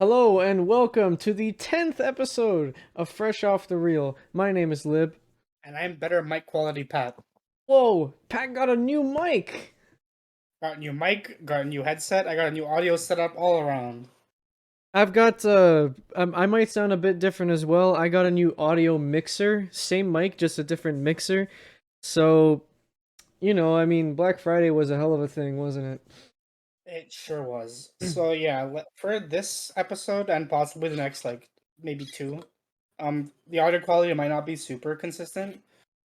Hello and welcome to the 10th episode of Fresh Off the Reel. My name is Lib. And I'm better mic quality, Pat. Whoa, Pat got a new mic! Got a new mic, got a new headset, I got a new audio setup all around. I've got, I might sound a bit different as well. I got a new audio mixer. Same mic, just a different mixer. So, Black Friday was a hell of a thing, wasn't it? It sure was. So yeah, for this episode and possibly the next, like maybe two, the audio quality might not be super consistent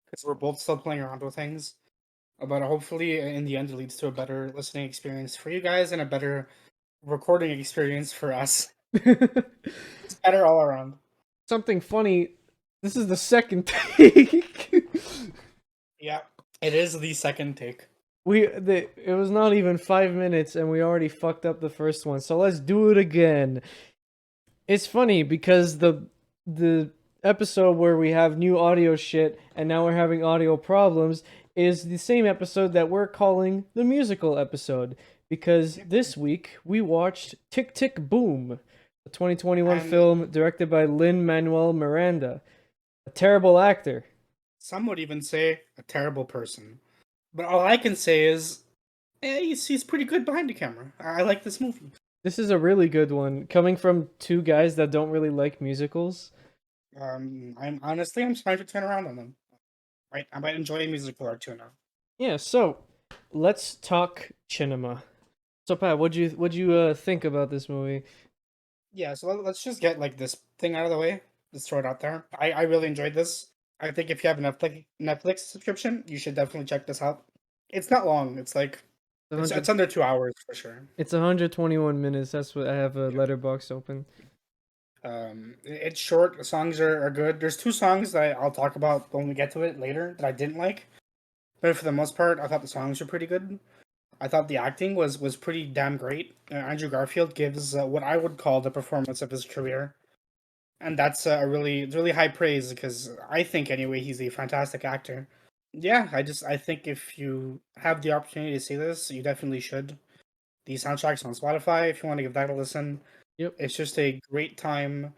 because we're both still playing around with things. But hopefully, in the end, it leads to a better listening experience for you guys and a better recording experience for us. It's better all around. Something funny, this is the second take. Yeah, it is the second take. It was not even 5 minutes and we already fucked up the first one. So let's do it again. It's funny because the episode where we have new audio shit and now we're having audio problems is the same episode that we're calling the musical episode because this week we watched Tick Tick Boom, a 2021 And film directed by Lin-Manuel Miranda, a terrible actor. some would even say a terrible person. But all I can say is, he's pretty good behind the camera. I like this movie. This is a really good one coming from two guys that don't really like musicals. I'm starting to turn around on them. Right, I might enjoy a musical or two now. Yeah, so let's talk cinema. So Pat, what'd you think about this movie? Yeah, so let's just get like this thing out of the way. Let's throw it out there. I really enjoyed this. I think if you have a Netflix subscription, you should definitely check this out. It's not long. It's like it's 100, under 2 hours for sure. it's 121 minutes. That's what I have a Yeah. letterbox open. It's short. The songs are good. There's two songs that I'll talk about when we get to it later that I didn't like. But for the most part, I thought the songs were pretty good. I thought the acting was pretty damn great. Andrew Garfield gives what I would call the performance of his career, and that's a really high praise because I think anyway he's a fantastic actor. Yeah, I think if you have the opportunity to see this, you definitely should. The soundtrack's on Spotify if you want to give that a listen. Yep. It's just a great time.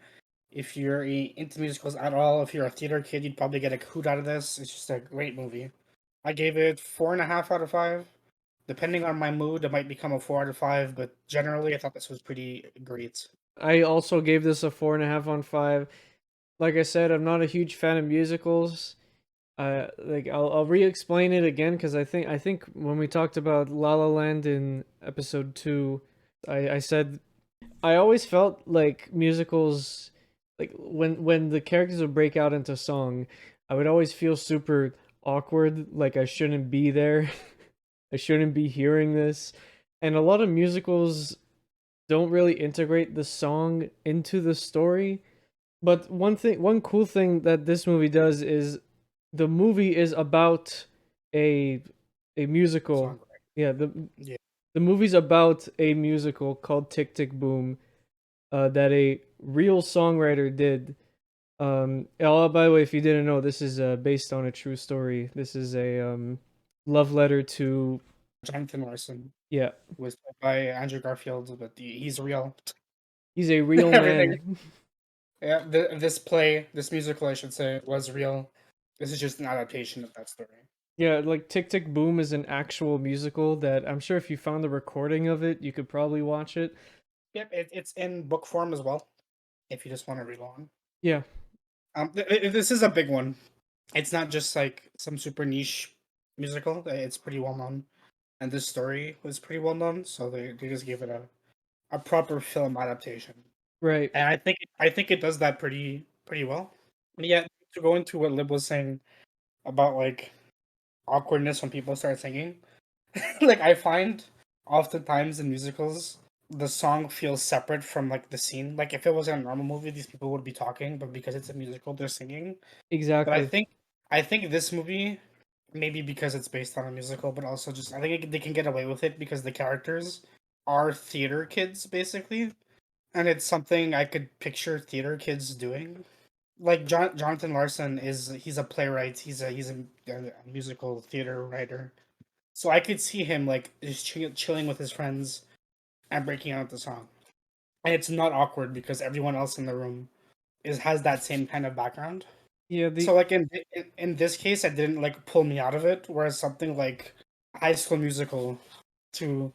If you're into musicals at all, if you're a theater kid, you'd probably get a hoot out of this. It's just a great movie. I gave it 4.5 out of 5. Depending on my mood, it might become a 4 out of 5, but generally, I thought this was pretty great. I also gave this a 4.5 on 5. Like I said, I'm not a huge fan of musicals. I'll re-explain it again because I think when we talked about La La Land in episode 2, I said I always felt like musicals, like when the characters would break out into song, I would always feel super awkward, like I shouldn't be there. I shouldn't be hearing this. And a lot of musicals don't really integrate the song into the story. But one cool thing that this movie does is the movie is about a a musical. Song, Yeah, yeah. the movie's about a musical called Tick Tick Boom, that a real songwriter did. Oh, by the way, if you didn't know, this is based on a true story. This is a love letter to, Jonathan Larson yeah, was played by Andrew Garfield, but he's real. he's a real Everything. man. Yeah, this musical, I should say, was real. This is just an adaptation of that story. Yeah, like Tick Tick Boom is an actual musical that I'm sure if you found the recording of it, you could probably watch it. Yep, it's in book form as well. If you just want to read along. Yeah, This is a big one. It's not just like some super niche musical. It's pretty well known, and this story was pretty well known. So they just gave it a proper film adaptation, right. and I think it does that pretty well. And yeah, to go into what Lib was saying about like awkwardness when people start singing, like I find oftentimes in musicals the song feels separate from like the scene. Like if it was a normal movie, these people would be talking, but because it's a musical, they're singing. But I Exactly. think I think this movie, maybe because it's based on a musical, but also just I think they can get away with it because the characters are theater kids basically, and it's something I could picture theater kids doing. Like Jonathan Larson he's a playwright. He's a musical theater writer. So I could see him like just chilling with his friends and breaking out the song. and it's not awkward because everyone else in the room is has that same kind of background. Yeah, So the like in this case, it didn't like pull me out of it. Whereas something like High School Musical, to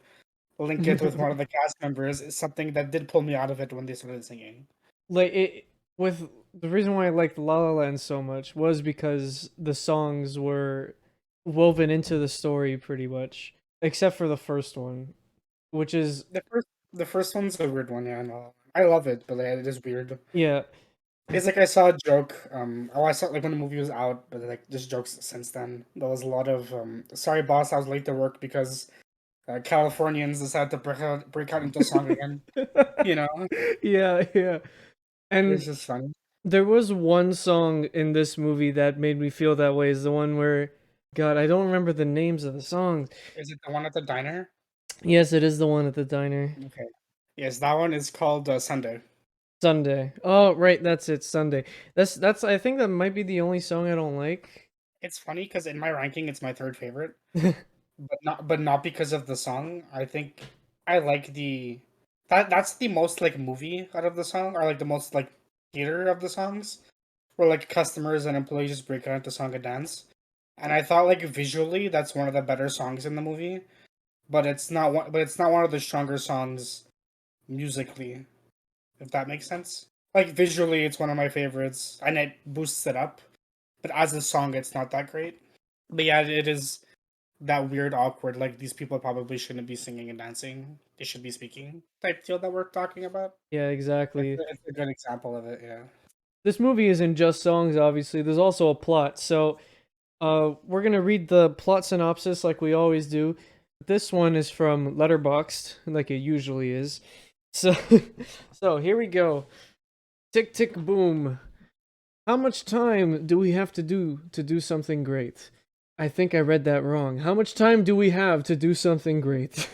link it with one of the cast members, is something that did pull me out of it when they started singing. like it with the reason why I liked La La Land so much was because the songs were woven into the story pretty much, except for the first one, which is The first one's a weird one. Yeah, I know. I love it, but it is weird. yeah. It's like I saw a joke. Oh, I saw like when the movie was out, but like just jokes since then. There was a lot of "Sorry, boss, I was late to work because Californians decided to break out into song again." You know, Yeah, yeah. it's And just funny. there was one song in this movie that made me feel that way. Is the one where, God, I don't remember the names of the songs. Is it the one at the diner? Yes, it is the one at the diner. Okay. Yes, that one is called Sunday. Sunday. Oh, right, that's it. Sunday. That's. I think that might be the only song I don't like. It's funny because in my ranking, it's my third favorite, but not because of the song. I think I like that's the most like movie out of the song, or like the most like theater of the songs, where like customers and employees just break out into song and dance. And I thought like visually that's one of the better songs in the movie, but it's not one of the stronger songs musically, if that makes sense. Like visually, it's one of my favorites, and it boosts it up. But as a song, it's not that great. But yeah, it is that weird, awkward. Like these people probably shouldn't be singing and dancing. They should be speaking type feel that we're talking about. Yeah, It's exactly. it's a good example of it. Yeah. This movie isn't just songs, obviously. There's also a plot. So, we're gonna read the plot synopsis like we always do. This one is from Letterboxd, like it usually is. So, so here we go. Tick tick boom. How much time do we have to do something great? I think I read that wrong. How much time do we have to do something great?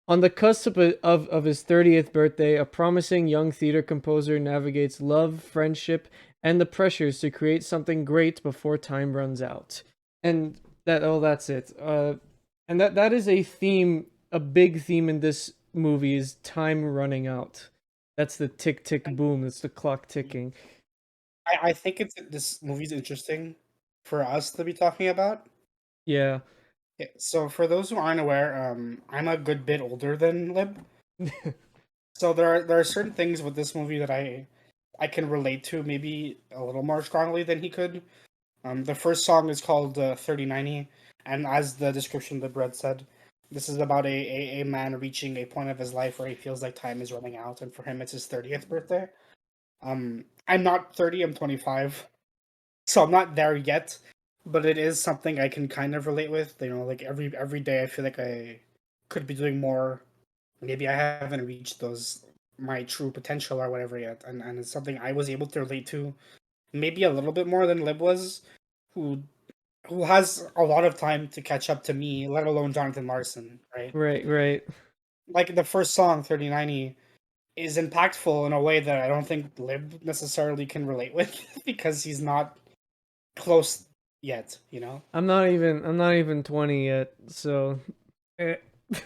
On the cusp of his 30th birthday, a promising young theater composer navigates love, friendship, and the pressures to create something great before time runs out. And that's it. And that is a theme, a big theme in this movie is time running out. That's the tick tick boom. That's the clock ticking. I think this movie's interesting for us to be talking about. Yeah. Yeah, so for those who aren't aware, I'm a good bit older than Lib. So there are certain things with this movie that I can relate to maybe a little more strongly than he could. The first song is called 3090, and as the description of the bread said, this is about a man reaching a point of his life where he feels like time is running out, and for him it's his 30th birthday. I'm not 30, I'm 25, so I'm not there yet, but it is something I can kind of relate with. You know, like every day I feel like I could be doing more. Maybe I haven't reached those my true potential or whatever yet, and it's something I was able to relate to maybe a little bit more than Lib was, who who has a lot of time to catch up to me, let alone Jonathan Larson, right? Right, right. Like the first song, 3090, is impactful in a way that I don't think Lib necessarily can relate with because he's not close yet, you know? I'm not even 20 yet, so eh.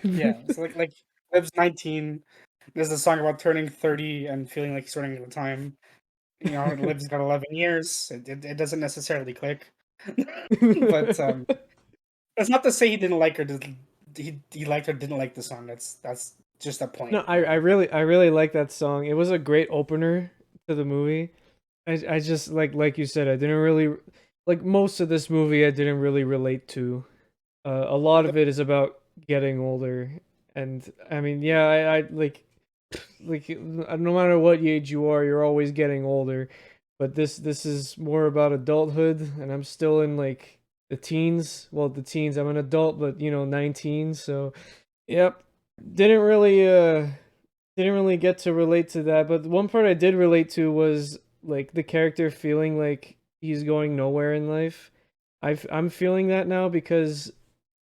Yeah. So like Lib's 19. There's a song about turning 30 and feeling like he's running out of time. You know, Lib's got 11 years. It doesn't necessarily click. But that's not to say he didn't like or he liked or didn't like the song. That's just a No, point, I really like that song. It was a great opener to the movie. I just like you said, I didn't really like most of this movie I didn't really relate to. A lot The- of it is about getting older, and I mean, yeah, I like no matter what age you are, you're always getting older. But this is more about adulthood, and I'm still in like the teens. Well, the teens. I'm an adult, but 19. So, yep. Didn't really didn't really get to relate to that, but one part I did relate to was like the character feeling like he's going nowhere in life. I'm feeling that now because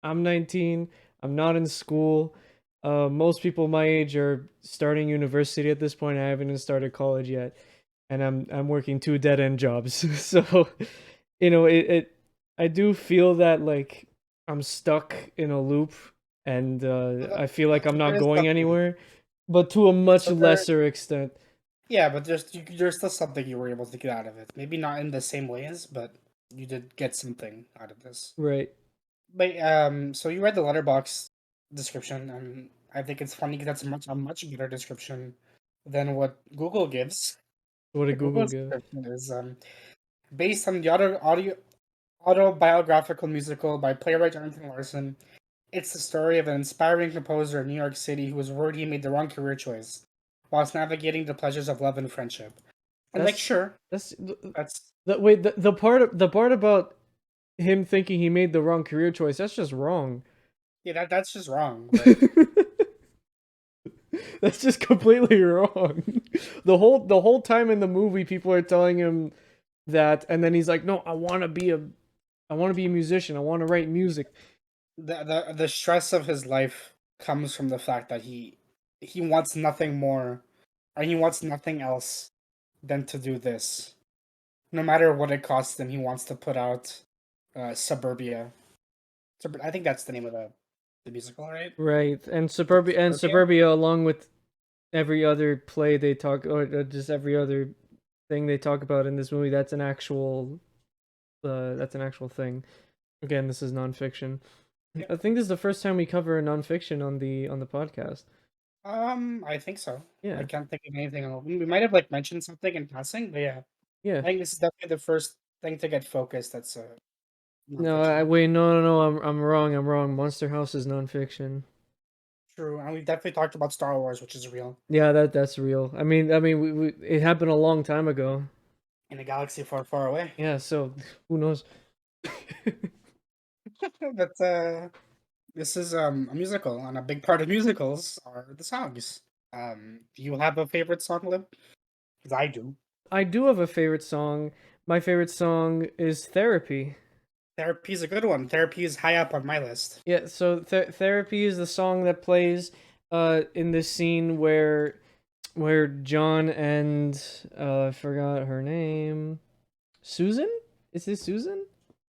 I'm 19. I'm not in school. Most people my age are starting university at this point. I haven't even started college yet, and I'm working two dead end jobs. So, it I do feel that like I'm stuck in a loop, and the- I feel like I'm There not is going something. anywhere. but to a much So there, lesser extent. yeah, but there's still something you were able to get out of it. Maybe not in the same ways, but you did get something out of this. Right. But so you read the letterbox description, and I think it's funny because that's a much better description than what Google gives. What The did Google Google's give? description is based on the autobiographical musical by playwright Jonathan Larson. It's the story of an inspiring composer in New York City who was worried he made the wrong career choice, whilst navigating the pleasures of love and friendship. And like, That's sure, that's that's wait, the part about him thinking he made the wrong career choice, that's just wrong. yeah, that's just wrong. But That's just completely wrong. The whole time in the movie people are telling him that, and then he's like, "No, I want to be a musician. I want to write music." the stress of his life comes from the fact that he wants nothing more, and he wants nothing else than to do this. No matter what it costs him, he wants to put out Suburbia. I think that's the name of the musical, right? Right. And Suburbia along with every other play they talk, or just every other thing they talk about in this movie, that's an actual thing. Again, this is nonfiction. Yeah. I think this is the first time we cover nonfiction on the podcast. I think so. I Yeah. can't think of anything else. We might have like mentioned something in passing, but yeah, Yeah. I think this is definitely the first thing to get focused. That's No, I nonfiction. wait, no. I'm wrong. I'm wrong. Monster House is nonfiction. True, and we've definitely talked about Star Wars, which is real Yeah, that's real. I mean, it happened a long time ago. in a galaxy far, far away. Yeah, so who knows? But this is a musical, and a big part of musicals are the songs. Do you have a favorite song, Lib? Because I do. I do have a favorite song. My favorite song is Therapy. Therapy is a good one. Therapy is high up on my list. Yeah, so Therapy is the song that plays in this scene where John and I forgot her name. Susan? Is this Susan?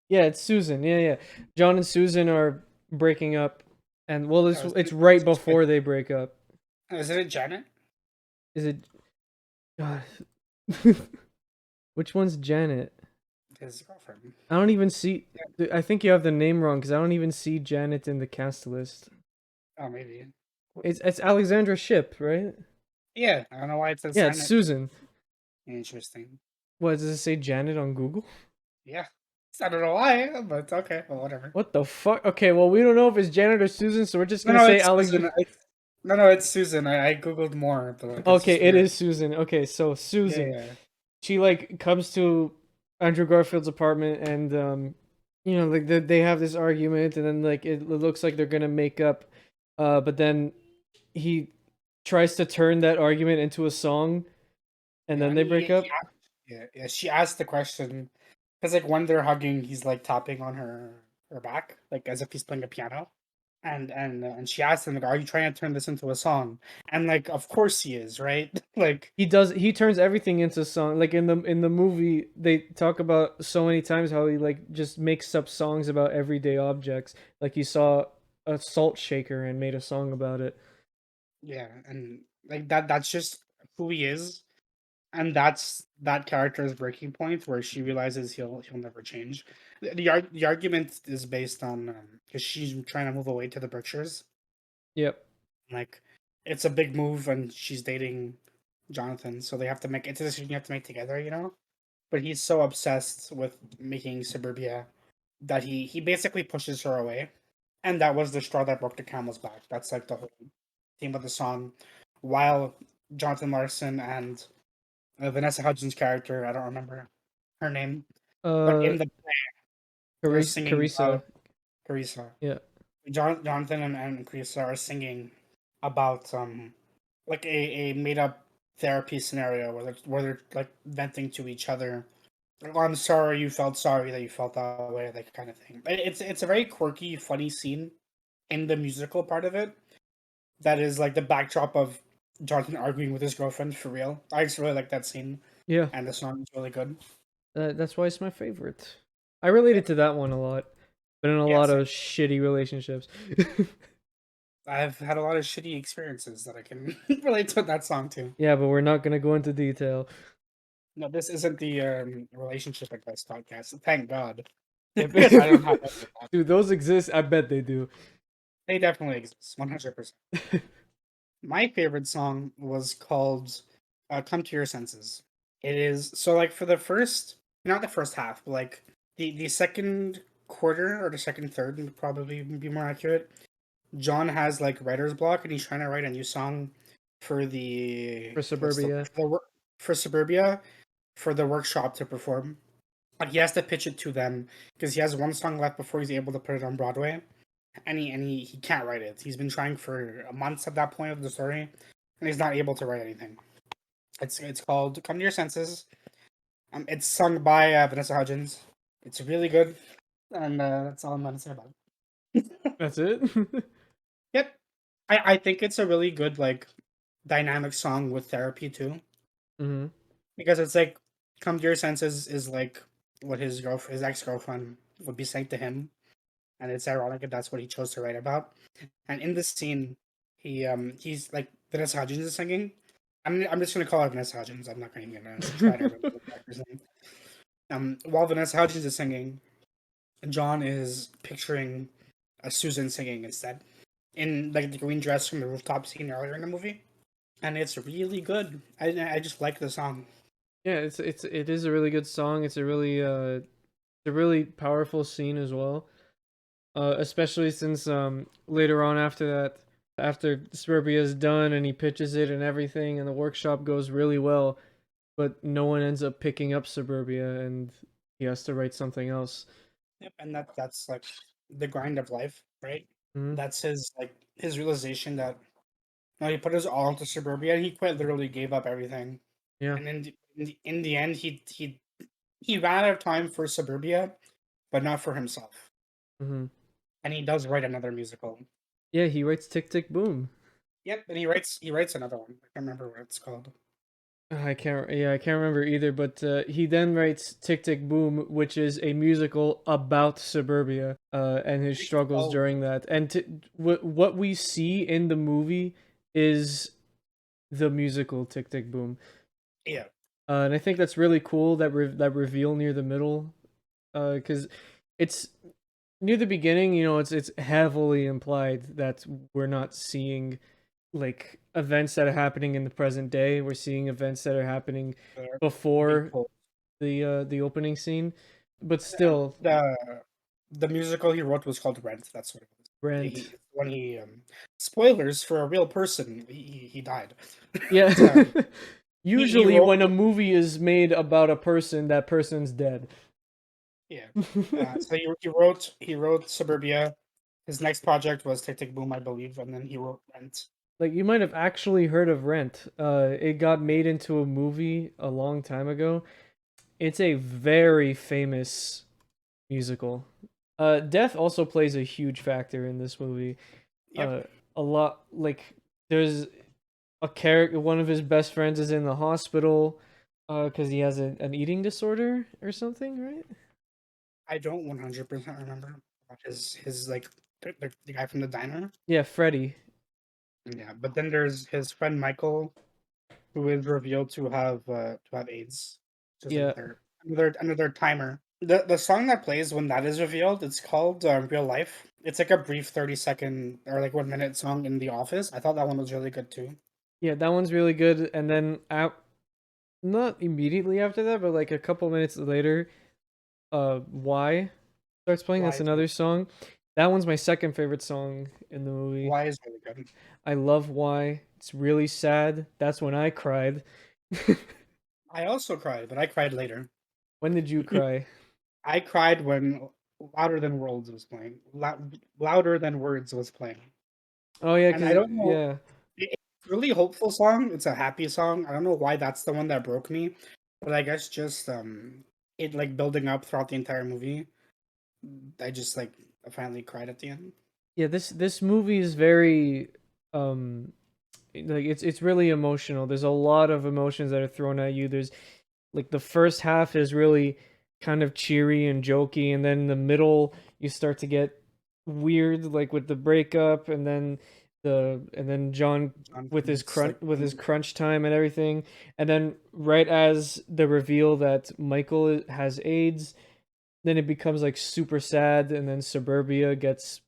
Yeah, it's Susan. Yeah, yeah. John and Susan are breaking up, and well, it's Oh, it's right is it, before they break up. isn't it Janet? Is it? God. Which one's Janet? His girlfriend. I don't even see. Yeah. I think you have the name wrong because I don't even see Janet in the cast list. Oh, maybe. It's Alexandra Shipp, right? Yeah, I don't know why it says Yeah, it's Janet. Susan. Interesting. What does it say? Janet on Google? Yeah. I don't know why, but okay. Well, whatever. What the fuck? Okay, well we don't know if it's Janet or Susan, so we're just No, gonna no, say it's Alex. Susan. No, it's Susan. I googled more, but like, it's Okay, just it weird. is Susan. Okay, so Yeah, Susan, yeah. she like comes to Andrew Garfield's apartment, and like they have this argument, and then like it looks like they're gonna make up, but then he tries to turn that argument into a song, and Yeah, then and they break up. yeah. She asked the question because, like, when they're hugging, he's like tapping on her back, like as if he's playing a piano. And she asked him, like, "Are you trying to turn this into a song?" And like, of course he is, right? Like, He turns everything into song. Like in the movie, they talk about so many times how he like just makes up songs about everyday objects. Like he saw a salt shaker and made a song about it. yeah, and like that's just who he is, and that's that character's breaking point where she realizes he'll never change. The argument is based on because she's trying to move away to the Berkshires. Yep. Like, it's a big move, and she's dating Jonathan, so they have to make it's a decision you have to make together, you know. But he's so obsessed with making Suburbia that he basically pushes her away, and that was the straw that broke the camel's back. That's like the whole theme of the song. While Jonathan Larson and Vanessa Hudgens' character, I don't remember her name, but Uh, in the they're singing Carissa. about Carissa. Yeah. Jonathan and Carissa are singing about like a made up therapy scenario where they're like venting to each other. Like, "Oh, I'm sorry you felt sorry that you felt that way," that kind of thing. It's a very quirky, funny scene in the musical part of it. That is like the backdrop of Jonathan arguing with his girlfriend for real. I just really like that scene, Yeah. and the song is really good. That's why it's my favorite. I related Yep. to that one a lot, but in a Yeah, lot same. of shitty relationships. I've had a lot of shitty experiences that I can relate to that song too. Yeah, but we're not gonna go into detail. No, this isn't the relationship advice podcast. Thank God, If because I don't have any of that. dude, those exist, I bet they do. They definitely exist, 100%. My favorite song was called "Come to Your Senses." It is so like for the first, not the first half, but like the second quarter or the second third, would probably be more accurate. John has like writer's block, and he's trying to write a new song for the For what's the Suburbia. for, the, wor- for Suburbia for the workshop to perform. Like he has to pitch it to them because he has one song left before he's able to put it on Broadway, and he can't write it. He's been trying for months at that point of the story, and he's not able to write anything. It's called "Come to Your Senses." It's sung by Vanessa Hudgens. It's really good, and that's all I'm gonna say about it. That's it. Yep, I think it's a really good like dynamic song with therapy too, Hmm. because it's like "Come to Your Senses" is like what his ex girlfriend would be saying to him, and it's ironic that that's what he chose to write about. And in this scene, he's like Vanessa Hudgens is singing. I'm just gonna call her Vanessa Hudgens. I'm not even gonna try to remember the character's name. While Vanessa Hudgens is singing, John is picturing a Susan singing instead, in like the green dress from the rooftop scene earlier in the movie, and it's really good. I just like the song. Yeah, it is a really good song. It's a really powerful scene as well. Especially since later on after that, after Suburbia is done and he pitches it and everything and the workshop goes really well, but no one ends up picking up Suburbia and he has to write something else. Yep, and that's like the grind of life, right? Hmm. That's his realization that no, he put his all into Suburbia, and he quite literally gave up everything. Yeah. And in the end, he ran out of time for Suburbia, but not for himself. Hmm. And he does write another musical. Yeah, he writes Tick Tick Boom. Yep, and he writes another one. I can't remember what it's called. I can't remember either, but he then writes Tick Tick Boom, which is a musical about suburbia and his struggles Oh, during that. And what we see in the movie is the musical Tick Tick Boom. yeah, And I think that's really cool that that reveal near the middle, because it's near the beginning. You know, it's heavily implied that we're not seeing like events that are happening in the present day. We're seeing events that are happening the big before quote. the opening scene, but And still, the musical he wrote was called Rent. That's what it was. Brent. When he spoilers for a real person, he died. Yeah. So, he Usually, wrote when a movie is made about a person, that person's dead. yeah. So he wrote Suburbia. His next project was Tick Tick Boom, I believe, and then he wrote Rent. Like you might have actually heard of Rent. It got made into a movie a long time ago. It's a very famous musical. Death also plays a huge factor in this movie. Yep, Uh, a lot like there's a character. One of his best friends is in the hospital, because he has an eating disorder or something, right? I don't 100% remember about his like the guy from the diner. Yeah, Freddy. Yeah, but then there's his friend Michael, who is revealed to have AIDS. Just Yeah, another timer. The song that plays when that is revealed, it's called Real Life. It's like a brief 30-second or like 1 minute song in The Office. I thought that one was really good too. yeah, that one's really good. And then not immediately after that, but like a couple minutes later, Why starts playing. Why That's is another song. That one's my second favorite song in the movie. Why is really good. I love Why. It's really sad. That's when I cried. I also cried, but I cried later. When did you cry? I cried when Louder Than Words was playing. Louder Than Words was playing. Oh yeah, And I cause don't know, yeah, it's a really hopeful song. It's a happy song. I don't know why that's the one that broke me, but I guess just it like building up throughout the entire movie. I just like I finally cried at the end. yeah. This movie is very um like it's really emotional. There's a lot of emotions that are thrown at you. There's like the first half is really kind of cheery and jokey, and then in the middle you start to get weird, like with the breakup, and then and then John John with his Smith's, like, crunch time and everything, and then right as the reveal that Michael has AIDS, then it becomes like super sad, and then Suburbia gets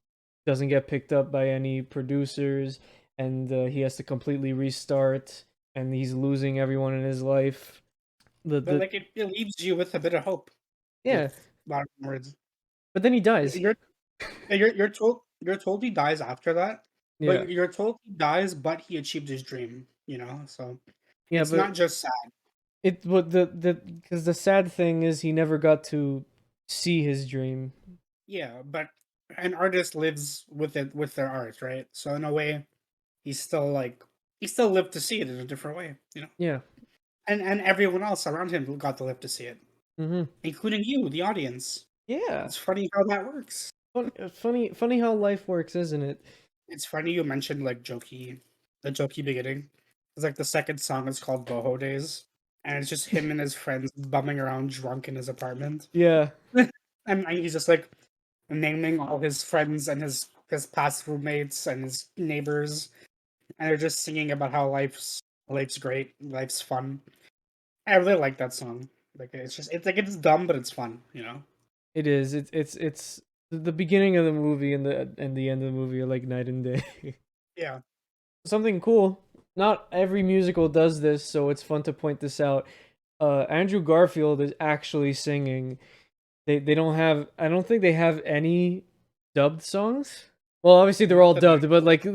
doesn't get picked up by any producers, and he has to completely restart, and he's losing everyone in his life. but The like it leaves you with a bit of hope. Yeah, With a lot of words, but then he dies. you're told he dies after that, but Yeah, you're told he dies, but he achieved his dream. So yeah, it's not but just sad. it but the because the sad thing is he never got to see his dream. Yeah, but an artist lives with it with their art, right? So in a way, he's still like he still lived to see it in a different way. Yeah. And everyone else around him got to live to see it, Mm-hmm. including you, the audience. Yeah. It's funny how that works. Funny how life works, isn't it? It's funny you mentioned like the jokey beginning. It's like the second song is called Boho Days, and it's just him and his friends bumming around drunk in his apartment. Yeah. And he's just like naming all his friends and his past roommates and his neighbors, and they're just singing about how life's great, life's fun. I really like that song. Like it's dumb, but it's fun. It is. It's the beginning of the movie and the end of the movie are like night and day. Yeah, Something cool. Not every musical does this, so it's fun to point this out. Andrew Garfield is actually singing. They don't have. I don't think they have any dubbed songs. Well, obviously they're all not that dubbed, but like I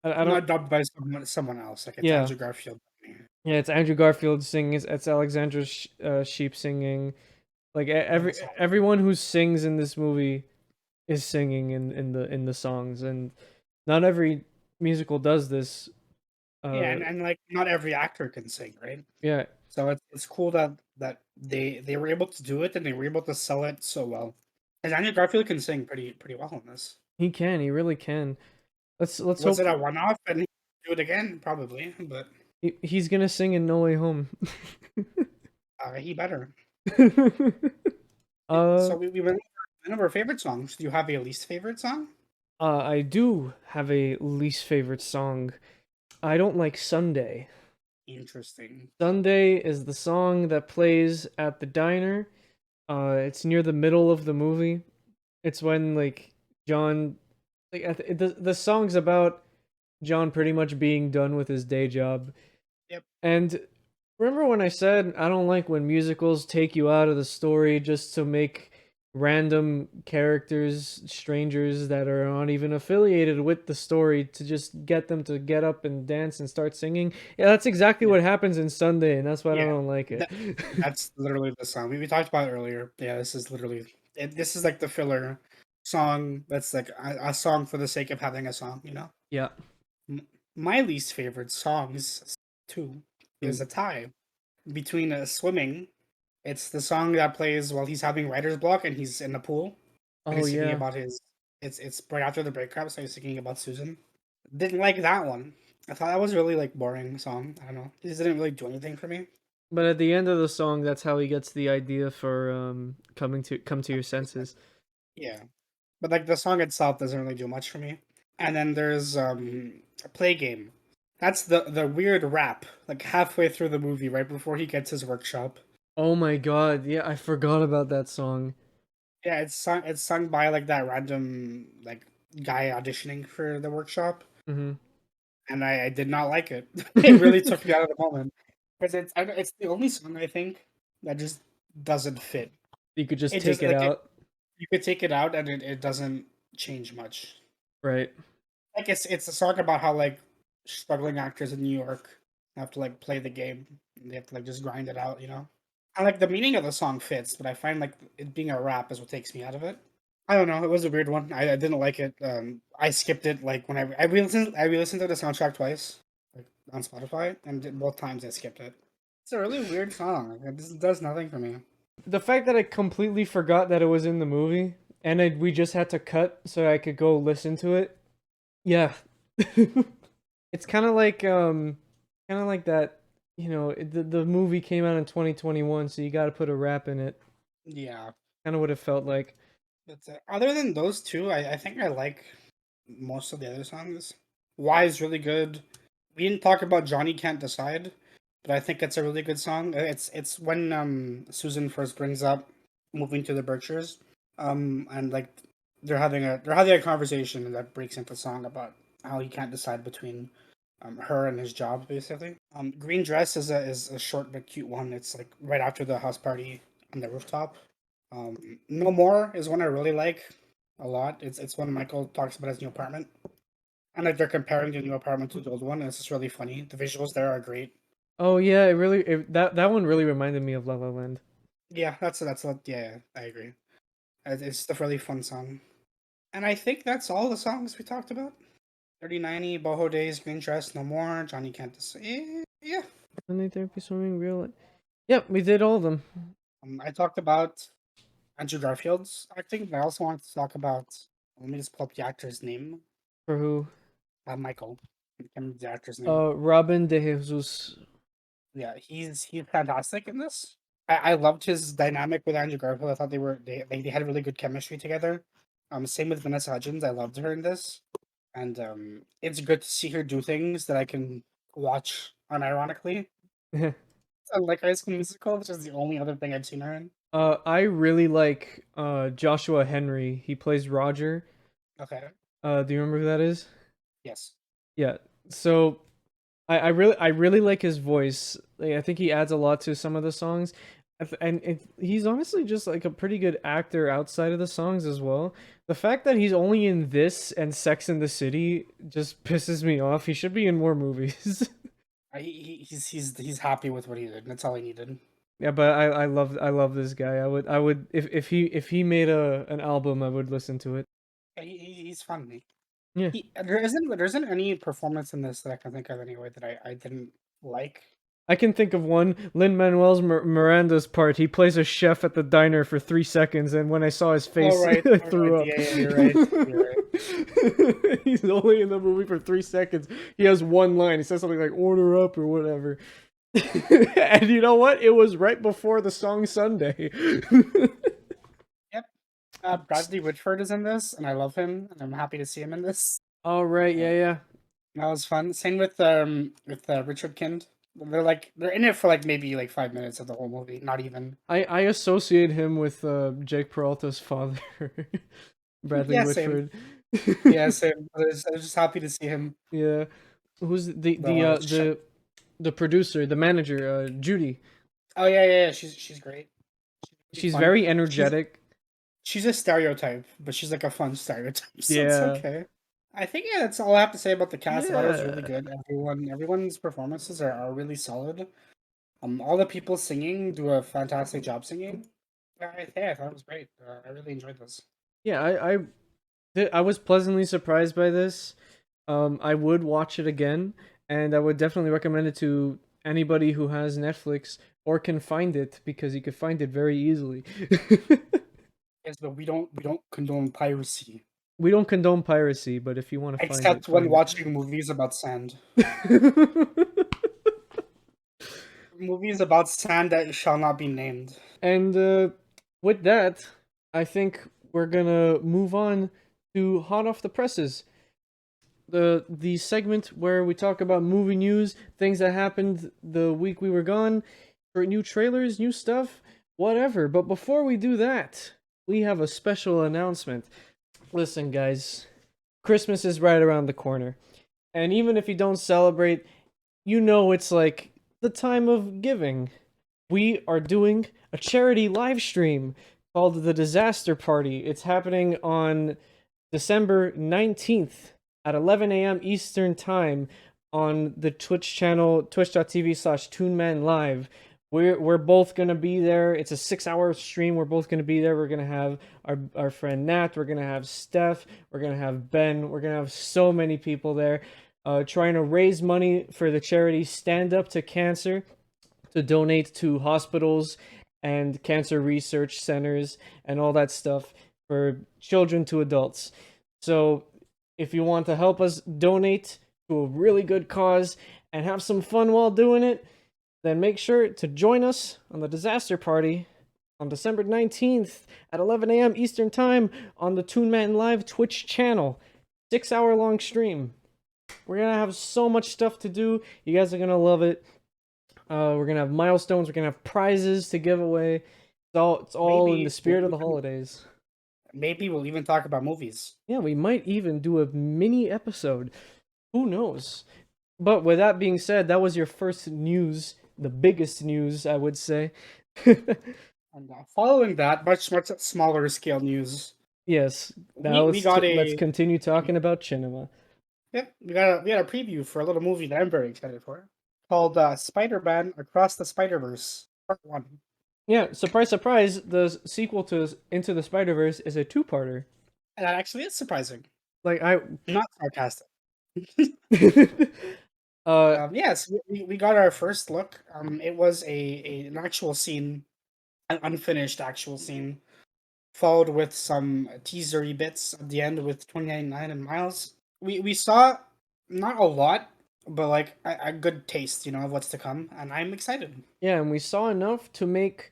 don't. not dubbed by someone else. Like it's Yeah, Andrew Garfield. yeah. It's Andrew Garfield singing. It's Alexandra Sheep singing. Like Yeah, the song. everyone who sings in this movie is singing in the songs, and not every musical does this. Yeah, Uh, and like not every actor can sing, right? yeah, So it's cool that they were able to do it and they were able to sell it so well. And Andrew Garfield can sing pretty well in this. he can. He really can. Let's Was hope it a one off and he do it again? Probably, but he's gonna sing in No Way Home. he better. uh, So we went over one of our favorite songs. Do you have a least favorite song? I do have a least favorite song. I don't like Sunday. Interesting. Sunday is the song that plays at the diner. It's near the middle of the movie. It's when like John, like the song's about John pretty much being done with his day job. Yep. And remember when I said I don't like when musicals take you out of the story just to make random characters, strangers that are not even affiliated with the story, to just get them to get up and dance and start singing? Yeah, that's exactly Yeah. what happens in Sunday, and that's why I Yeah. don't like it. That, that's literally the song we talked about earlier. Yeah, this is literally this is like the filler song. That's like a song for the sake of having a song. Yeah. My least favorite songs two is Ooh. a tie between swimming. It's the song that plays while he's having writer's block and he's in the pool and Oh he's thinking yeah. about his. It's right after the breakup, so he's thinking about Susan. Didn't like that one. I thought that was really like boring song. I don't know. It just didn't really do anything for me. But at the end of the song, that's how he gets the idea for come to your senses. Yeah, but like the song itself doesn't really do much for me. And then there's a play game. That's the weird rap like halfway through the movie, right before he gets his workshop. Oh my god, yeah, I forgot about that song. Yeah, it's sung by like that random like guy auditioning for the workshop, Mm-hmm. and I did not like it. It really took me out of the moment because it's the only song I think that just doesn't fit. You could just It just take it like out. you could take it out and it doesn't change much. Right. Like it's a song about how like struggling actors in New York have to like play the game. And they have to like just grind it out. And like the meaning of the song fits, but I find like it being a rap is what takes me out of it. I don't know. It was a weird one. I didn't like it. I skipped it like when I re-listened to the soundtrack twice, like on Spotify, and both times I skipped it. It's a really weird song. Like, it just does nothing for me. The fact that I completely forgot that it was in the movie, and we just had to cut so I could go listen to it. Yeah. It's kind of like that, the movie came out in 2021, so you got to put a rap in it. Yeah, Kind of what it felt like. but other than those two, I think I like most of the other songs. Why is really good. We didn't talk about Johnny Can't Decide, but I think it's a really good song. It's when Susan first brings up moving to the Berkshires, and like they're having a conversation that breaks into song about how he can't decide between her and his job basically. Green Dress is a short but cute one. It's like right after the house party on the rooftop. No More is one I really like a lot. It's when Michael talks about his new apartment. And like they're comparing the new apartment to the old one, and it's just really funny. The visuals there are great. Oh yeah, that one really reminded me of La La Land. Yeah, yeah, I agree. It's just a really fun song. And I think that's all the songs we talked about. 3090, Boho Days, Green Dress, No More, Johnny Can't Decide. Yeah. Sunday Therapy, Swimming, Real. Yep, we did all of them. I talked about Andrew Garfield's acting, but I also wanted to talk about. Let me just pull up the actor's name. For who? Michael. I can't remember the actor's name. Robin de Jesus. Yeah, he's fantastic in this. I loved his dynamic with Andrew Garfield. I thought they had really good chemistry together. Same with Vanessa Hudgens. I loved her in this, and it's good to see her do things that I can watch unironically. Like High School Musical, which is the only other thing I've seen her in. I really like Joshua Henry. He plays Roger. Okay. Do you remember who that is? Yes. Yeah. So I really like his voice. Like, I think he adds a lot to some of the songs. And he's honestly just like a pretty good actor outside of the songs as well. The fact that he's only in this and Sex in the City just pisses me off. He should be in more movies. He's happy with what he did. That's all he needed. Yeah, but I love this guy. I would if he made an album, I would listen to it. Yeah, he's funny. Yeah. There isn't any performance in this that I can think of anyway that I didn't like. I can think of one. Lin-Manuel Miranda's part. He plays a chef at the diner for 3 seconds, and when I saw his face, Oh right, I threw up. Yeah, you're right. You're right. He's only in the movie for 3 seconds. He has one line. He says something like "order up" or whatever. And you know what? It was right before the song Sunday. Yep. Bradley Whitford is in this, and I love him, and I'm happy to see him in this. All right, yeah. That was fun. Same with Richard Kind. They're in it for maybe 5 minutes of the whole movie. Not even. I associate him with Jake Peralta's father, Bradley Yeah, Whitford. same. Yeah, same. I was just happy to see him. Yeah. Who's The the producer, the manager, Judy. Oh yeah. She's great. She's fun. very energetic. She's a stereotype, but she's like a fun stereotype. So Yeah. it's okay. I think that's all I have to say about the cast. I thought it was really Yeah. good. Everyone's performances are really solid. All the people singing do a fantastic job singing. I thought it was great. I really enjoyed this. Yeah, I was pleasantly surprised by this. I would watch it again, and I would definitely recommend it to anybody who has Netflix or can find it, because you could find it very easily. Yes, but we don't condone piracy. We don't condone piracy, but if you want to find Except it, when find watching movies about sand. it. Movies about sand that shall not be named. And with that, I think we're gonna move on to Hot Off the Presses, the segment where we talk about movie news, things that happened the week we were gone, for new trailers, new stuff, whatever. But before we do that, we have a special announcement. Listen, guys, Christmas is right around the corner, and even if you don't celebrate, you know it's like the time of giving. We are doing a charity live stream called The Disaster Party. It's happening on December 19th at 11 a.m. Eastern Time on the Twitch channel, twitch.tv/ToonManLive. We're both gonna be there. It's a 6-hour stream. We're both gonna be there. We're gonna have our friend Nat. We're gonna have Steph. We're gonna have Ben. We're gonna have so many people there, trying to raise money for the charity Stand Up to Cancer, to donate to hospitals and cancer research centers and all that stuff for children to adults. So if you want to help us donate to a really good cause and have some fun while doing it, then make sure to join us on the Disaster Party on December 19th at 11 a.m. Eastern Time on the Toon Man Live Twitch channel. 6-hour long stream. We're gonna have so much stuff to do. You guys are gonna love it. We're gonna have milestones. We're gonna have prizes to give away. It's all in the Maybe spirit of the holidays. we'll even talk about movies. Yeah, we might even do a mini episode. Who knows? But with that being said, that was your first news, the biggest news, I would say. And following that, much smaller scale news. Yes, now We got let's a continue talking about cinema. Yep, we got a preview for a little movie that I'm very excited for, called Spider-Man Across the Spider-Verse Part One. Yeah, surprise, surprise, the sequel to Into the Spider-Verse is a two-parter. And that actually is surprising. Like I Not sarcastic. uh Yes, we got our first look. It was an actual scene, an unfinished actual scene, followed with some teasery bits at the end with 2099 and Miles. We saw not a lot, but like a good taste, of what's to come, and I'm excited. yeah, and we saw enough to make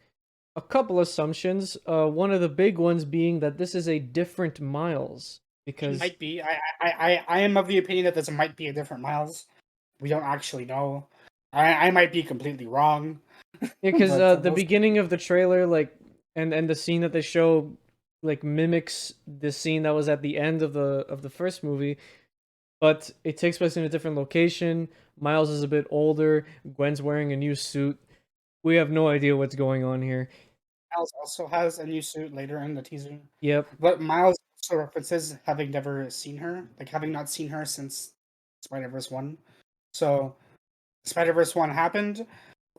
a couple assumptions. One of the big ones being that this is a different Miles It because might be. I am of the opinion that this might be a different Miles. We don't actually know. I might be completely wrong, because but the we'll beginning of the trailer, like, and the scene that they show, like, mimics the scene that was at the end of the first movie, but it takes place in a different location. Miles is a bit older. Gwen's wearing a new suit. We have no idea what's going on here. Miles also has a new suit later in the teaser. Yep. But Miles also references having never seen her, like having not seen her since Spider-Verse 1. So Spider-Verse 1 happened.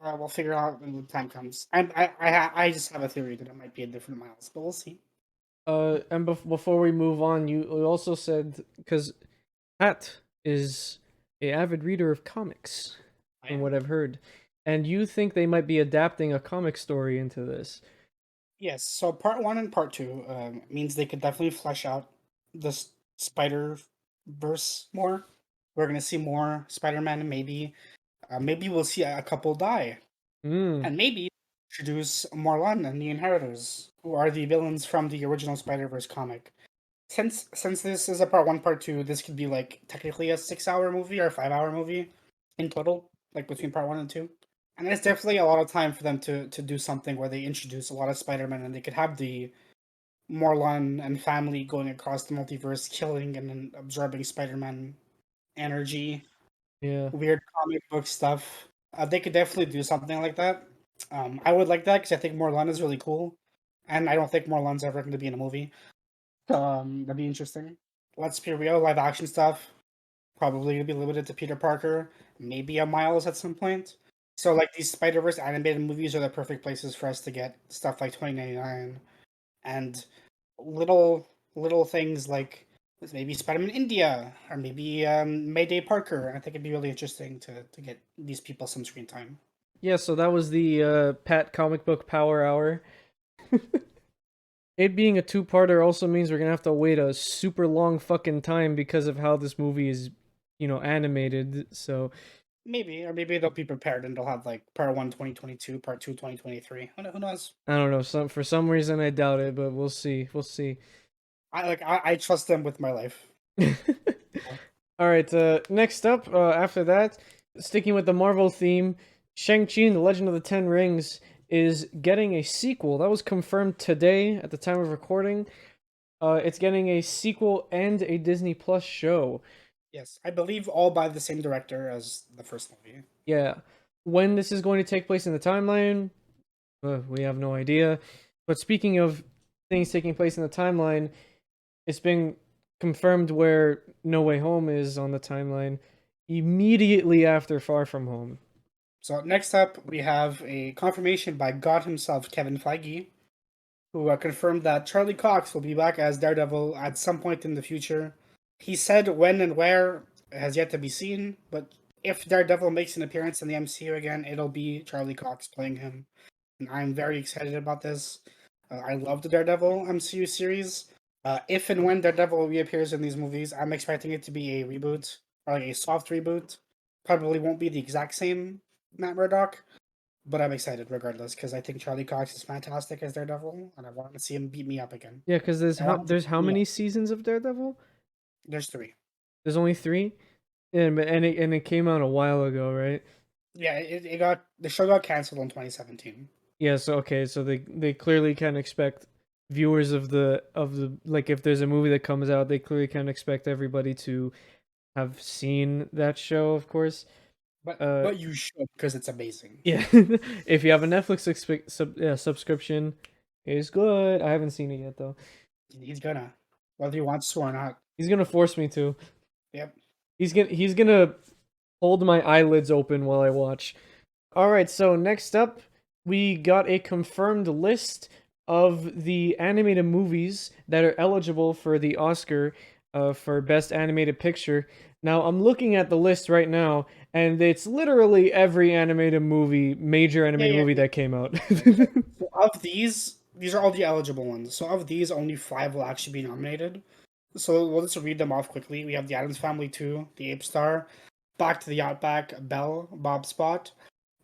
We'll figure out when the time comes. I just have a theory that it might be a different Miles, but we'll see. And before we move on, you also said, because Pat is a avid reader of comics, I from am. what I've heard, and you think they might be adapting a comic story into this. Yes, so part 1 and part 2 means they could definitely flesh out the Spider-Verse more. We're going to see more Spider-Man, and maybe we'll see a couple die. Hmm. And maybe introduce Morlun and the Inheritors, who are the villains from the original Spider-Verse comic. Since this is a part 1, part 2, this could be like technically a 6-hour movie or a 5-hour movie in total, like between part 1 and 2. And there's definitely a lot of time for them to do something where they introduce a lot of Spider-Man, and they could have the Morlun and family going across the multiverse, killing and then absorbing Spider-Man energy, Yeah. weird comic book stuff. They could definitely do something like that. I would like that because I think Morlun is really cool, and I don't think Morlun's ever going to be in a movie. That'd be interesting. Let's be real, live action stuff probably gonna be limited to Peter Parker, maybe a Miles at some point. So like these Spider Verse animated movies are the perfect places for us to get stuff like 2099 and little things like maybe Spider-Man India or maybe Mayday Parker. I think it'd be really interesting to get these people some screen time. Yeah, so that was the Pat comic book power hour. It being a two-parter also means we're gonna have to wait a super long fucking time because of how this movie is, animated. So Maybe, or maybe they'll be prepared and they'll have like part 1 2022, part 2 2023. Who knows? I don't know. For some reason I doubt it, but we'll see. We'll see. I trust them with my life. All right. Next up, after that, sticking with the Marvel theme, Shang-Chi and the Legend of the Ten Rings is getting a sequel. That was confirmed today at the time of recording. It's getting a sequel and a Disney Plus show. Yes, I believe all by the same director as the first movie. Yeah. When this is going to take place in the timeline, we have no idea. But speaking of things taking place in the timeline, it's been confirmed where No Way Home is on the timeline immediately after Far From Home. So next up, we have a confirmation by God himself, Kevin Feige, who confirmed that Charlie Cox will be back as Daredevil at some point in the future. He said when and where has yet to be seen, but if Daredevil makes an appearance in the MCU again, it'll be Charlie Cox playing him. And I'm very excited about this. I love the Daredevil MCU series. If and when Daredevil reappears in these movies, I'm expecting it to be a reboot, or like a soft reboot. Probably won't be the exact same Matt Murdock, but I'm excited regardless because I think Charlie Cox is fantastic as Daredevil, and I want to see him beat me up again. Yeah, because I want him to there's beat how me up. many seasons of Daredevil? There's 3. There's only 3. And it came out a while ago, right? Yeah, it got the show got canceled in 2017. Yeah, so okay, so they clearly can expect viewers of the like if there's a movie that comes out, they clearly can expect everybody to have seen that show, of course. But Uh but you should because it's amazing. yeah, if you have a Netflix subscription, it's good. I haven't seen it yet though. He's gonna, whether he wants to or not. He's gonna force me to. Yep. He's gonna hold my eyelids open while I watch. All right, so next up, we got a confirmed list of the animated movies that are eligible for the Oscar for Best Animated Picture. Now, I'm looking at the list right now, and it's literally every animated movie, major Yeah, animated yeah, movie yeah. that came out. So of these are all the eligible ones. So of these, only 5 will actually be nominated. So we'll just read them off quickly. We have The Addams Family 2, The Ape Star, Back to the Outback, Belle, Bob Spot,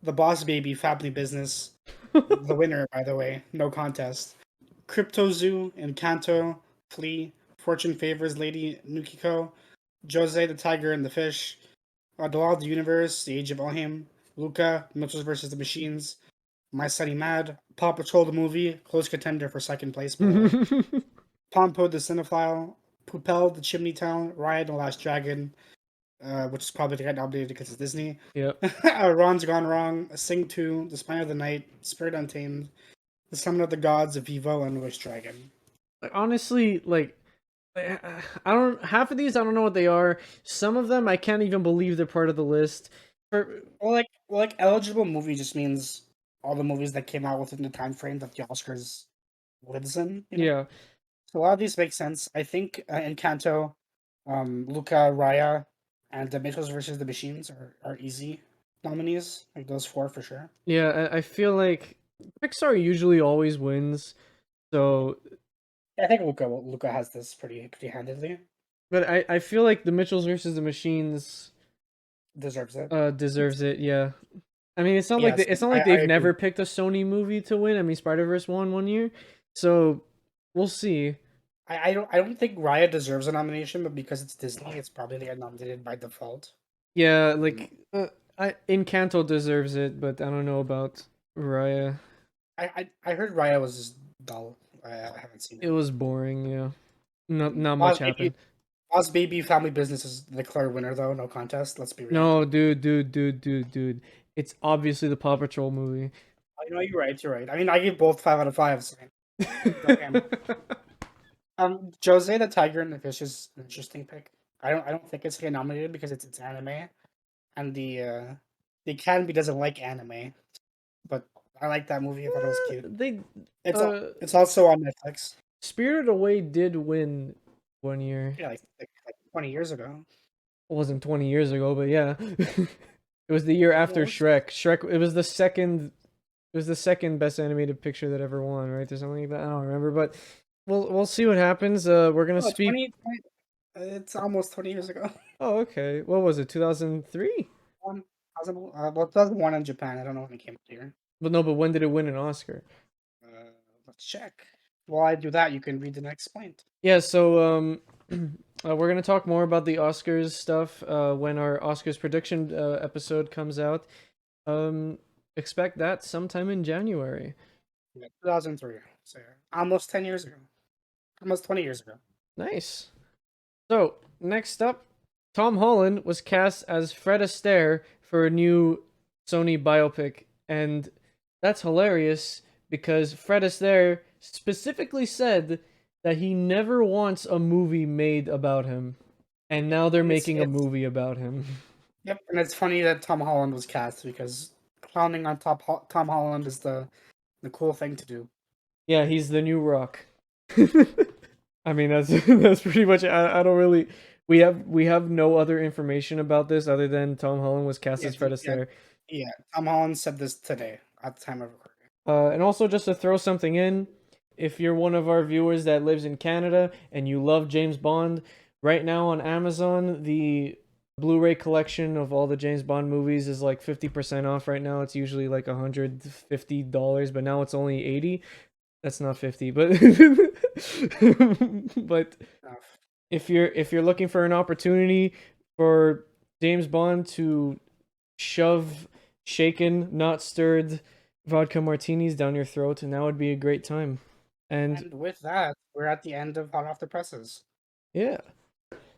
The Boss Baby, Family Business. The winner, by the way, no contest. Crypto Zoo, Encanto, Flea, Fortune Favors Lady Nukiko, Jose the Tiger and the Fish, The Law of the Universe, The Age of Ohim, Luca, Mitchells vs. the Machines, My Sunny Mad, Paw Patrol the Movie, close contender for second place below. Pompo the Cinephile, Poupel the Chimney Town, Raya the Last Dragon, which is probably to get nominated because it's Disney. Yep. Ron's Gone Wrong, Sing 2, The Spine of the Night, Spirit Untamed, The Summon of the Gods, Vivo, and Wish Dragon. Like, honestly, like I don't half of these I don't know what they are. Some of them I can't even believe they're part of the list. For Well, like eligible movie just means all the movies that came out within the time frame that the Oscars lives in. yeah, So a lot of these make sense. I think Encanto, Luca, Raya, and The Mitchells versus the Machines are easy nominees. Like those 4 for sure. yeah, I feel like Pixar usually always wins. So, Yeah, I think Luca has this pretty handedly. but I feel like the Mitchells versus the Machines Deserves it. deserves it. Yeah. I mean, Yes, it's not like I they've agree. never picked a Sony movie to win. I mean, Spider-Verse won one year. So, we'll see. I don't think Raya deserves a nomination, but because it's Disney, it's probably gonna get nominated by default. Yeah, Mm. like I Encanto deserves it, but I don't know about Raya. I heard Raya was just dull. I haven't seen It it. was boring, yeah. Not much Boss Baby, happened. Boss Baby Family Business is the clear winner though, no contest. Let's be real. No, dude. It's obviously the Paw Patrol movie. I know you're right. You're right. I mean, I gave both 5 out of 5. So don't get me. Jose the Tiger and the Fish is an interesting pick. I don't think it's gonna get nominated because it's anime, and the Academy doesn't like anime, but I like that movie. I thought it was cute. They It's uh it's also on Netflix. Spirited Away did win one year. Yeah, like 20 years ago. It wasn't 20 years ago, but yeah. It was the year after Almost. Shrek. Shrek it was the second best animated picture that ever won, right? There's something like that. I don't remember, but we'll see what happens. We're gonna Oh, speak. 20, it's almost 20 years ago. Oh, okay. What was it? 2003? 2001 in Japan. I don't know when it came out here. But no, but when did it win an Oscar? Let's check. While I do that, you can read the next point. Yeah, so we're gonna talk more about the Oscars stuff when our Oscars prediction episode comes out. Um, expect that sometime in January. Yeah, 2003. So almost 10 years ago. Almost 20 years ago. Nice. So next up, Tom Holland was cast as Fred Astaire for a new Sony biopic, and that's hilarious because Fred Astaire specifically said that he never wants a movie made about him, and now they're It's making a it's movie about him. Yep, and it's funny that Tom Holland was cast because clowning on Tom Holland is the cool thing to do. Yeah, he's the new Rock. I mean, that's that's pretty much. I don't really. We have no other information about this other than Tom Holland was cast Yeah, as Fred yeah, Astaire. yeah. Tom Holland said this today at the time of recording. And also, just to throw something in, if you're one of our viewers that lives in Canada and you love James Bond, right now on Amazon, the Blu-ray collection of all the James Bond movies is like 50% off right now. It's usually like $150, but now it's only 80. That's not 50, but but Enough. if you're looking for an opportunity for James Bond to shove shaken, not stirred vodka martinis down your throat, and that would be a great time. And And with that, we're at the end of Hot Off the Presses. yeah.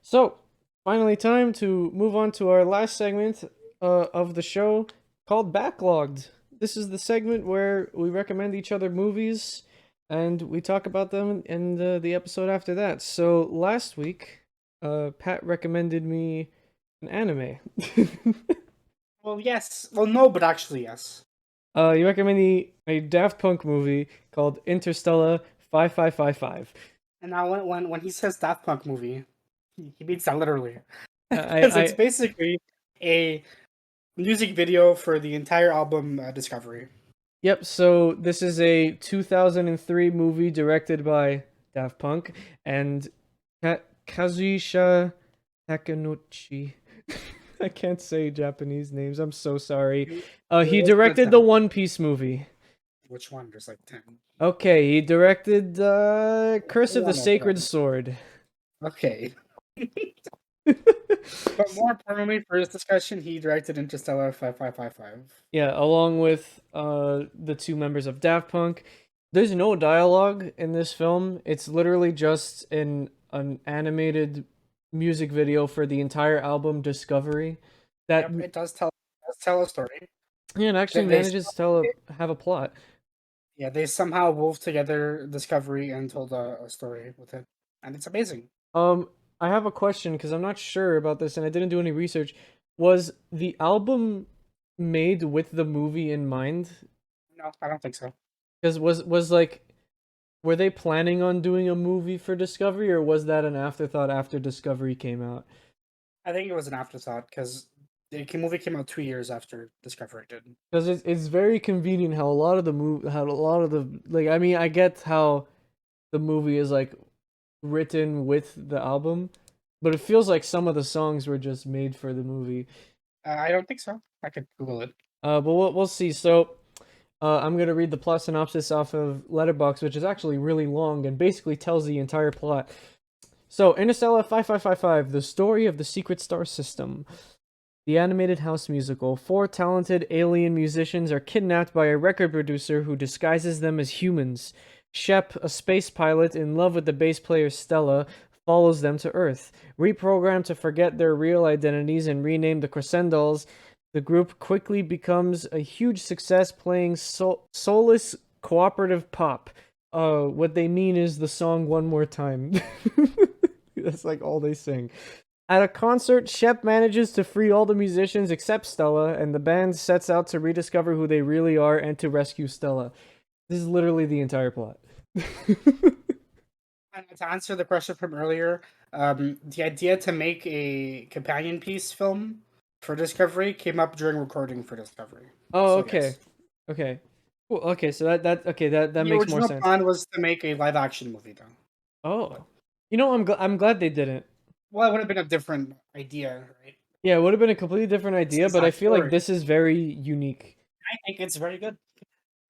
So, finally, time to move on to our last segment of the show called Backlogged. This is the segment where we recommend each other movies and we talk about them in the episode after that. So, last week, Pat recommended me an anime. Well, yes. Well, no, but actually, yes. You recommended me a Daft Punk movie called Interstellar 5555. And now when he says Daft Punk movie, he means that literally. I, Because it's I basically a music video for the entire album Discovery. Yep, so this is a 2003 movie directed by Daft Punk and Kazuhisa Takenouchi. I can't say Japanese names. I'm so sorry. He directed the One Piece movie. Which one? There's like 10. Okay, he directed Curse of the Sacred Sword. Okay. But more importantly for this discussion, he directed Interstellar 5555. Yeah, along with the two members of Daft Punk. There's no dialogue in this film. It's literally just an animated music video for the entire album Discovery. That Yep, it does tell a story. yeah, it actually manages to have a plot. Yeah, they somehow wove together Discovery and told a story with it, and it's amazing. I have a question because I'm not sure about this and I didn't do any research. Was the album made with the movie in mind? No, I don't think so. Because was like, were they planning on doing a movie for Discovery, or was that an afterthought after Discovery came out? I think it was an afterthought because the movie came out 2 years after Discovery did. Because it's very convenient how a lot of the like, I mean, I get how the movie is like written with the album, but it feels like some of the songs were just made for the movie. I don't think so. I could Google it. But we'll see. So, I'm gonna read the plot synopsis off of Letterboxd, which is actually really long and basically tells the entire plot. So, Interstellar 5555, the story of the secret star system. The animated house musical. 4 talented alien musicians are kidnapped by a record producer who disguises them as humans. Shep, a space pilot in love with the bass player Stella, follows them to Earth. Reprogrammed to forget their real identities and renamed the Crescendals, the group quickly becomes a huge success playing soulless cooperative pop. What they mean is the song One More Time. That's like all they sing. At a concert, Shep manages to free all the musicians except Stella, and the band sets out to rediscover who they really are and to rescue Stella. This is literally the entire plot. And to answer the question from earlier, the idea to make a companion piece film for Discovery came up during recording for Discovery. Oh, So, okay. yes. Okay. Cool. Okay, so that The makes more original sense. plan was to make a live action movie, though. Oh. You know, I'm glad they didn't. Well, it would have been a different idea, right? Yeah, it would have been a completely different idea, but I feel like this is very unique. I think it's very good.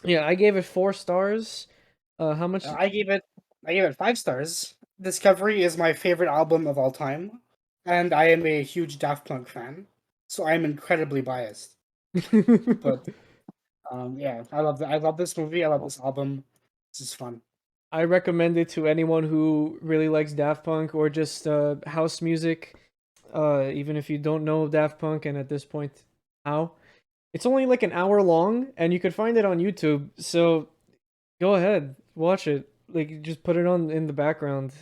Yeah, I gave it 4 stars. How much? I gave it 5 stars. Discovery is my favorite album of all time, and I am a huge Daft Punk fan, so I'm incredibly biased. But yeah, I love this movie. I love this album. This is fun. I recommend it to anyone who really likes Daft Punk or just house music. Even if you don't know Daft Punk, and at this point, how? It's only like an hour long, and you could find it on YouTube. So go ahead, watch it. Like, just put it on in the background.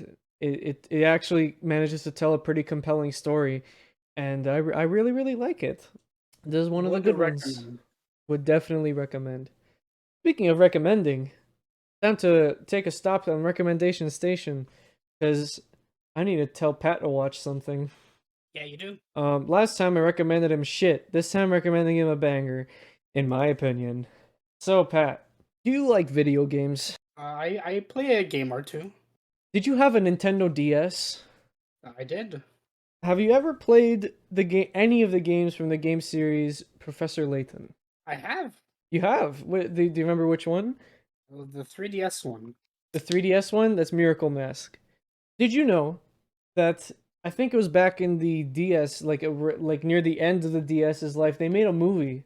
It actually manages to tell a pretty compelling story, and I really like it. This is one of the good ones. Would definitely recommend. Speaking of recommending, time to take a stop on recommendation station, because I need to tell Pat to watch something. Yeah, you do. Last time I recommended him shit. This time I'm recommending him a banger, in my opinion. So, Pat, do you like video games? I play a game or two. Did you have a Nintendo DS? I did. Have you ever played any of the games from the game series Professor Layton? I have. You have? Do you remember which one? The 3DS one. The 3DS one? That's Miracle Mask. Did you know that I think it was back in the DS, like near the end of the DS's life. They made a movie.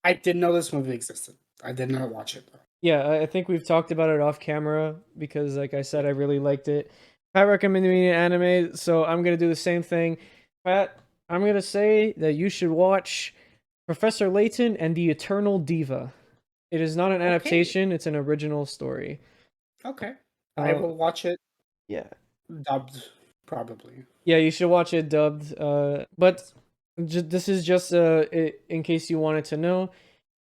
I didn't know this movie existed. I did not watch it though. Yeah, I think we've talked about it off camera because, like I said, I really liked it. Pat recommended me an anime, so I'm gonna do the same thing. Pat, I'm gonna say that you should watch Professor Layton and the Eternal Diva. It is not an Okay. adaptation; it's an original story. Okay. I Uh, will watch it yeah, dubbed, probably. yeah, you should watch it dubbed. But this is just in case you wanted to know.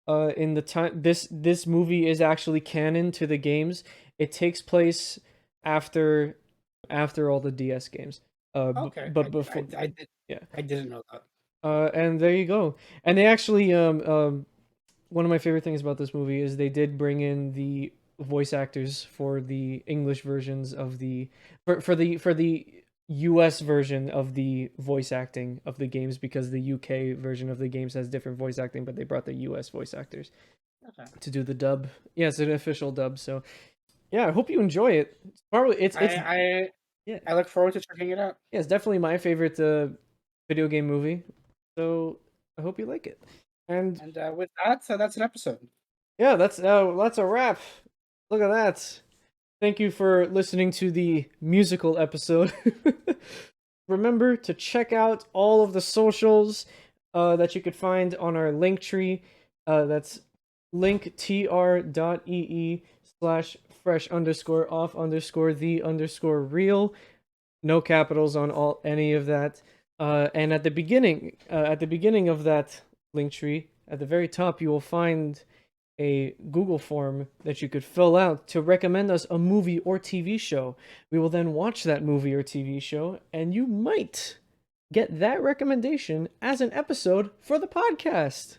In the time this movie is actually canon to the games. It takes place after all the DS games. Okay. But before, yeah. I didn't know that. And there you go. And they actually one of my favorite things about this movie is they did bring in the voice actors for the English versions of the for the US version of the voice acting of the games, because the UK version of the games has different voice acting, but they brought the US voice actors Okay. to do the dub. Yeah, it's an official dub. So yeah, I hope you enjoy it. It's probably it's I yeah, I look forward to checking it out. yeah, it's definitely my favorite video game movie. So I hope you like it. And And with that, so that's an episode. yeah, that's a wrap. Look at that. Thank you for listening to the musical episode. Remember to check out all of the socials that you could find on our link tree. That's linktr.ee/fresh underscore off underscore the underscore real. No capitals on any of that. And at the beginning of that link tree, at the very top, you will find a Google form that you could fill out to recommend us a movie or TV show. We will then watch that movie or TV show, and you might get that recommendation as an episode for the podcast.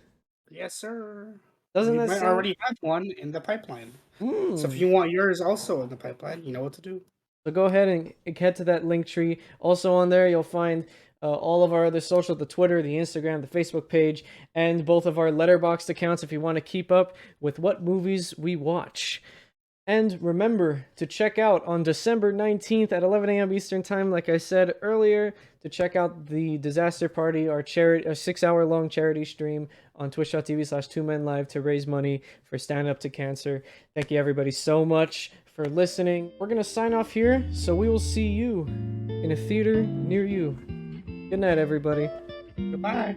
Yes, sir. Doesn't We that might sound? already have one in the pipeline. So if Mm. you want yours also in the pipeline, you know what to do. So go ahead and head to that link tree. Also on there, you'll find all of our other social, the Twitter, the Instagram, the Facebook page, and both of our Letterboxd accounts if you want to keep up with what movies we watch. And remember to check out on December 19th at 11 a.m. Eastern Time, like I said earlier, to check out the Disaster Party, our 6-hour-long charity stream on twitch.tv/2menlive to raise money for Stand Up to Cancer. Thank you, everybody, so much for listening. We're going to sign off here, so we will see you in a theater near you. Good night, everybody. Goodbye.